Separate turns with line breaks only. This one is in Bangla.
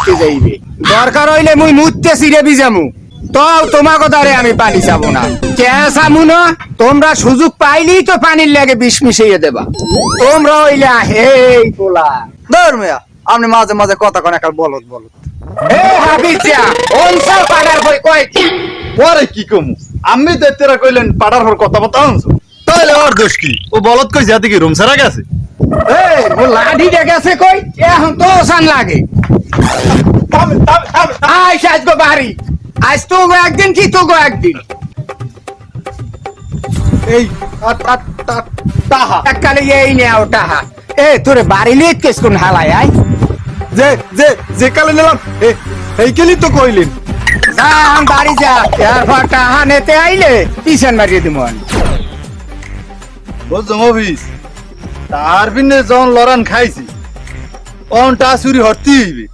দেখতে যাইবে দরকার হইলে মুই মুততে সিরে বিজামু তো তোমার কথারে আমি পানি চাবো না কে চামু না তোমরা সুযোগ পাইলেই তো পানির লাগে বিষ মিশিয়ে দেবা তোমরা হইলে হেই পোলা
ধর মিয়া আপনি মাঝে মাঝে কথা কোন একটা বলত বলত
এ হাবিজা অনসা পাড়ার বই কয় কি
পরে কি কমু আমি তো তেরা কইলেন পাড়ার হর কথা বলতে আনছো তাহলে ওর দোষ কি ও বলত কই যাতে কি রুম সারা গেছে
এই ও লাঠি গেছে কই এখন তো সান লাগে আয় সাজগো বাড়ি আজ তো একদিন কি তো একদিন
এই তাহা
এককালে এই নেও টাহা এ তোরে বাড়ি লিয়ে কেস কোন হালাই আয়
যে যে যে কালে নিলাম এই কেলি তো কইলেন
যা আম বাড়ি যা এরপর টাহা নেতে আইলে পিছন মারিয়ে দিব
বুঝছো মফিস তার বিনে যখন লড়ান খাইছি অন টা চুরি হরতি হইবে